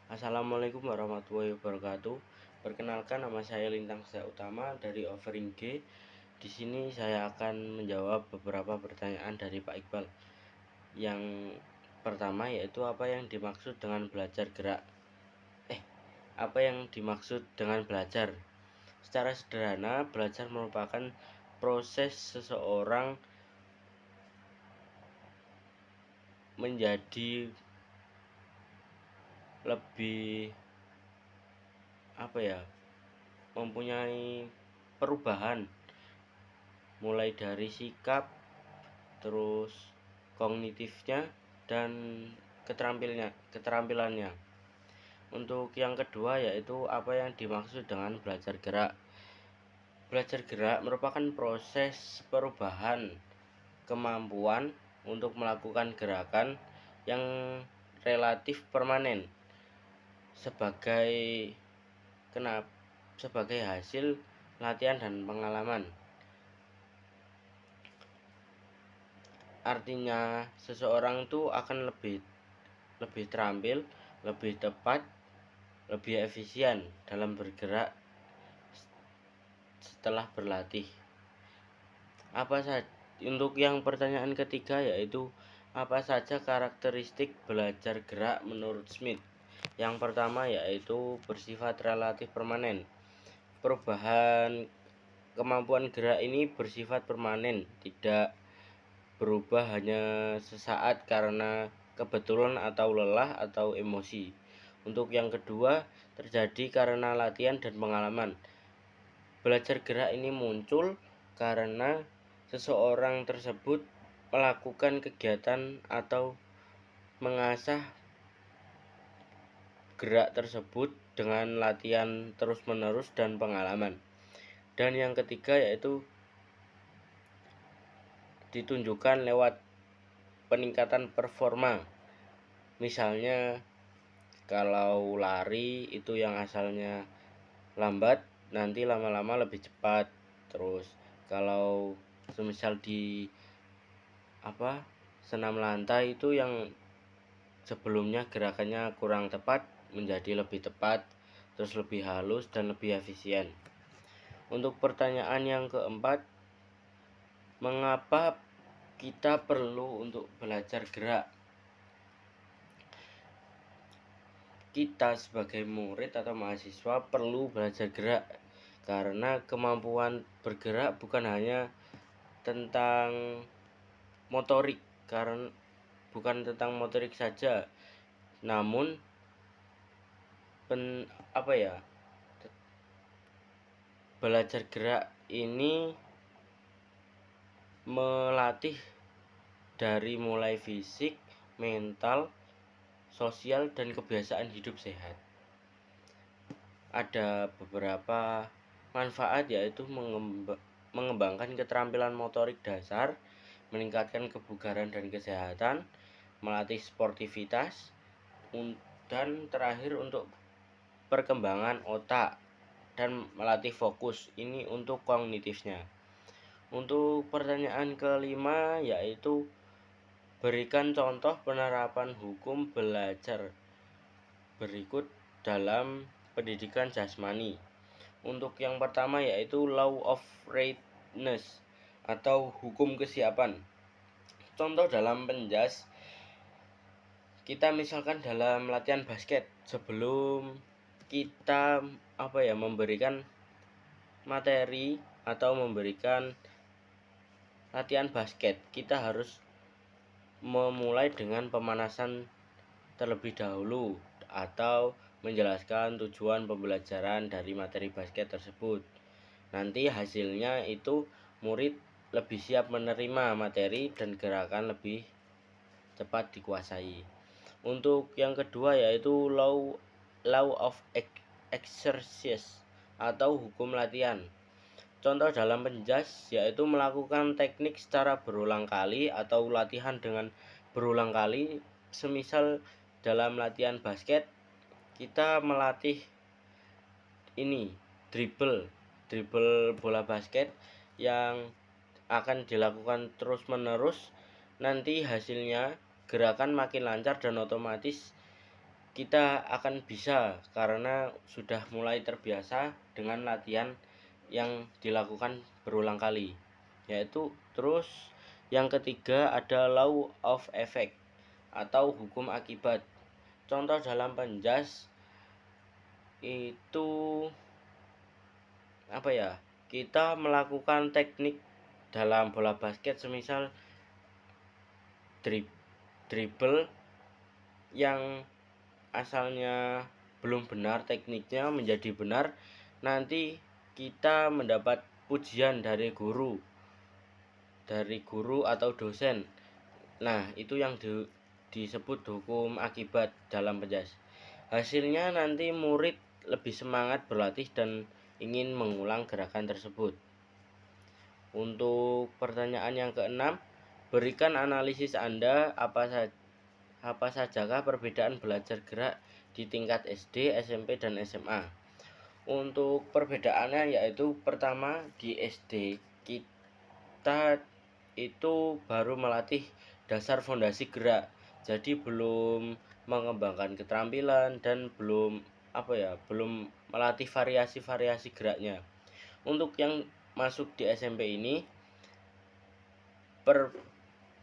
Assalamualaikum warahmatullahi wabarakatuh. Perkenalkan, nama saya Lintang Setia Utama dari Offering G. Di sini saya akan menjawab beberapa pertanyaan dari Pak Iqbal. Yang pertama yaitu apa yang dimaksud dengan belajar gerak? Apa yang dimaksud dengan belajar? Secara sederhana, belajar merupakan proses seseorang menjadi lebih mempunyai perubahan mulai dari sikap, terus kognitifnya dan keterampilannya. Untuk yang kedua yaitu apa yang dimaksud dengan belajar gerak. Belajar gerak merupakan proses perubahan kemampuan untuk melakukan gerakan yang relatif permanen sebagai hasil latihan dan pengalaman. Artinya seseorang itu akan lebih terampil, lebih tepat, lebih efisien dalam bergerak setelah berlatih. Untuk yang pertanyaan ketiga yaitu apa saja karakteristik belajar gerak menurut Smith? Yang pertama yaitu bersifat relatif permanen. Perubahan kemampuan gerak ini bersifat permanen, tidak berubah hanya sesaat karena kebetulan atau lelah atau emosi. Untuk yang kedua, terjadi karena latihan dan pengalaman. Belajar gerak ini muncul karena seseorang tersebut melakukan kegiatan atau mengasah gerak tersebut dengan latihan terus-menerus dan pengalaman. Dan yang ketiga yaitu ditunjukkan lewat peningkatan performa. Misalnya kalau lari itu yang asalnya lambat nanti lama-lama lebih cepat. Terus kalau semisal di senam lantai itu yang sebelumnya gerakannya kurang tepat menjadi lebih tepat, terus lebih halus dan lebih efisien. Untuk pertanyaan yang keempat, mengapa kita perlu untuk belajar gerak? Kita sebagai murid atau mahasiswa perlu belajar gerak karena kemampuan bergerak bukan hanya tentang motorik, karena bukan tentang motorik saja, namun belajar gerak ini melatih dari mulai fisik, mental, sosial, dan kebiasaan hidup sehat. Ada beberapa manfaat yaitu mengembangkan keterampilan motorik dasar, meningkatkan kebugaran dan kesehatan, melatih sportivitas, dan terakhir untuk perkembangan otak dan melatih fokus. Ini untuk kognitifnya. Untuk pertanyaan kelima yaitu berikan contoh penerapan hukum belajar berikut dalam pendidikan jasmani. Untuk yang pertama yaitu law of readiness atau hukum kesiapan. Contoh dalam penjas, kita misalkan dalam latihan basket, sebelum kita memberikan materi atau memberikan latihan basket, kita harus memulai dengan pemanasan terlebih dahulu atau menjelaskan tujuan pembelajaran dari materi basket tersebut. Nanti hasilnya itu murid lebih siap menerima materi dan gerakan lebih cepat dikuasai. Untuk yang kedua yaitu law of exercise atau hukum latihan. Contoh dalam penjas yaitu melakukan teknik secara berulang kali atau latihan dengan berulang kali. Semisal dalam latihan basket kita melatih dribble bola basket yang akan dilakukan terus-menerus, nanti hasilnya gerakan makin lancar dan otomatis kita akan bisa karena sudah mulai terbiasa dengan latihan yang dilakukan berulang kali. Yaitu terus yang ketiga ada law of effect atau hukum akibat. Contoh dalam penjas itu apa ya? Kita melakukan teknik dalam bola basket semisal dribble yang asalnya belum benar tekniknya menjadi benar, nanti kita mendapat pujian dari guru atau dosen. Nah, itu yang disebut hukum akibat dalam penjas. Hasilnya nanti murid lebih semangat berlatih dan ingin mengulang gerakan tersebut. Untuk pertanyaan yang keenam, berikan analisis Anda apa sajakah perbedaan belajar gerak di tingkat SD, SMP, dan SMA. Untuk perbedaannya yaitu pertama di SD kita itu baru melatih dasar fondasi gerak, jadi belum mengembangkan keterampilan dan belum melatih variasi-variasi geraknya. Untuk yang masuk di SMP ini,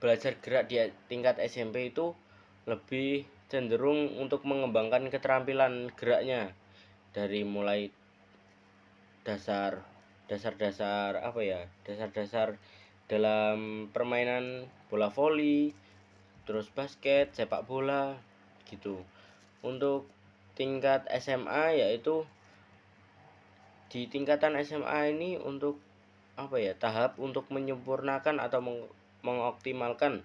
belajar gerak di tingkat SMP itu lebih cenderung untuk mengembangkan keterampilan geraknya, dari mulai dasar dalam permainan bola voli, terus basket, sepak bola gitu. Untuk tingkat SMA yaitu di tingkatan SMA ini untuk tahap untuk menyempurnakan atau mengoptimalkan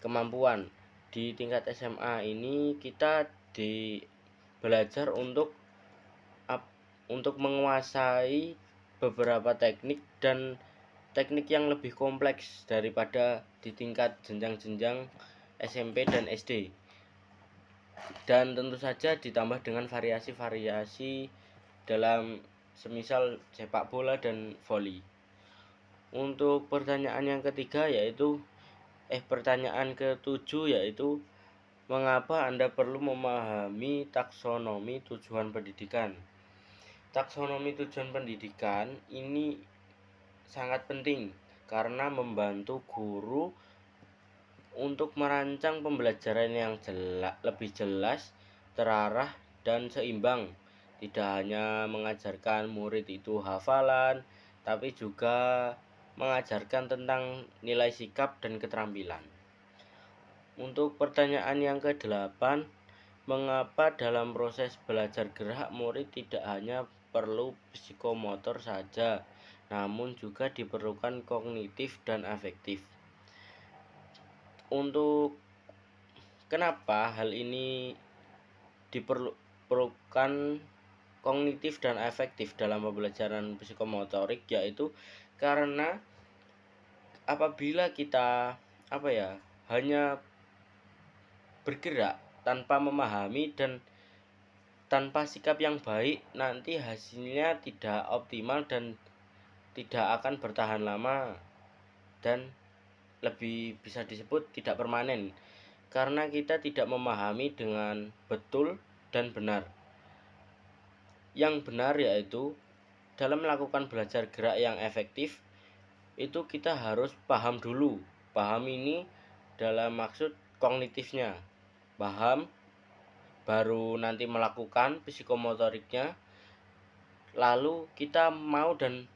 kemampuan. Di tingkat SMA ini kita belajar untuk menguasai beberapa teknik dan teknik yang lebih kompleks daripada di tingkat jenjang-jenjang SMP dan SD. Dan tentu saja ditambah dengan variasi-variasi dalam semisal sepak bola dan voli. Untuk pertanyaan yang ketiga pertanyaan ketujuh yaitu mengapa Anda perlu memahami taksonomi tujuan pendidikan. Taksonomi tujuan pendidikan ini sangat penting karena membantu guru untuk merancang pembelajaran yang lebih jelas, terarah, dan seimbang. Tidak hanya mengajarkan murid itu hafalan, tapi juga mengajarkan tentang nilai sikap dan keterampilan. Untuk pertanyaan yang ke-8, mengapa dalam proses belajar gerak murid tidak hanya perlu psikomotor saja, namun juga diperlukan kognitif dan afektif. Untuk kenapa hal ini diperlukan kognitif dan afektif dalam pembelajaran psikomotorik, yaitu karena apabila kita hanya bergerak tanpa memahami dan tanpa sikap yang baik, nanti hasilnya tidak optimal dan tidak akan bertahan lama dan lebih bisa disebut tidak permanen karena kita tidak memahami dengan betul dan benar. Yang benar yaitu dalam melakukan belajar gerak yang efektif itu kita harus paham dulu. Paham ini dalam maksud kognitifnya. Paham baru nanti melakukan psikomotoriknya, lalu kita mau dan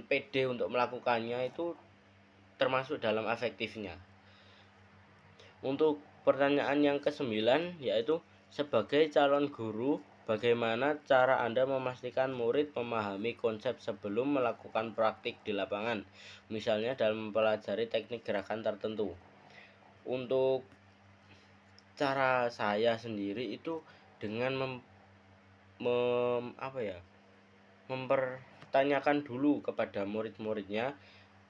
pede untuk melakukannya, itu termasuk dalam efektifnya. Untuk pertanyaan yang ke-9 yaitu sebagai calon guru, bagaimana cara Anda memastikan murid memahami konsep sebelum melakukan praktik di lapangan, misalnya dalam mempelajari teknik gerakan tertentu. Untuk cara saya sendiri itu dengan mempertanyakan dulu kepada murid-muridnya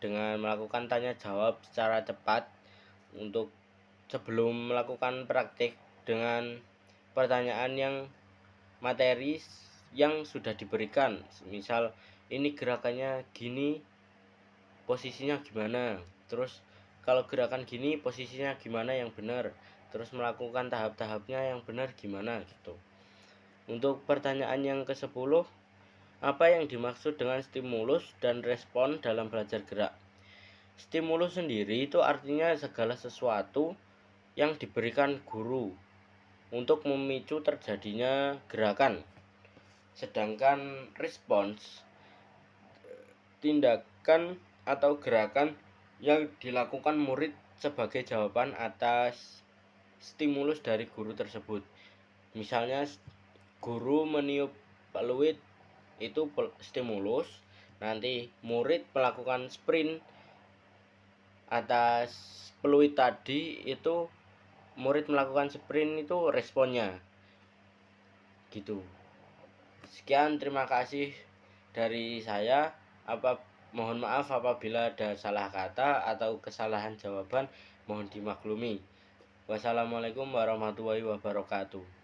dengan melakukan tanya jawab secara cepat untuk sebelum melakukan praktik dengan pertanyaan yang materi yang sudah diberikan. Misal ini gerakannya gini, posisinya gimana, terus kalau gerakan gini posisinya gimana yang benar. terus melakukan tahap-tahapnya yang benar gimana gitu. Untuk pertanyaan yang ke-10, apa yang dimaksud dengan stimulus dan respon dalam belajar gerak? Stimulus sendiri itu artinya segala sesuatu yang diberikan guru untuk memicu terjadinya gerakan. Sedangkan respons, tindakan atau gerakan yang dilakukan murid sebagai jawaban atas stimulus dari guru tersebut. Misalnya guru meniup peluit itu stimulus, nanti murid melakukan sprint atas peluit tadi, itu murid melakukan sprint itu responnya gitu. Sekian, terima kasih dari saya. Mohon maaf apabila ada salah kata atau kesalahan jawaban, mohon dimaklumi. Wassalamualaikum warahmatullahi wabarakatuh.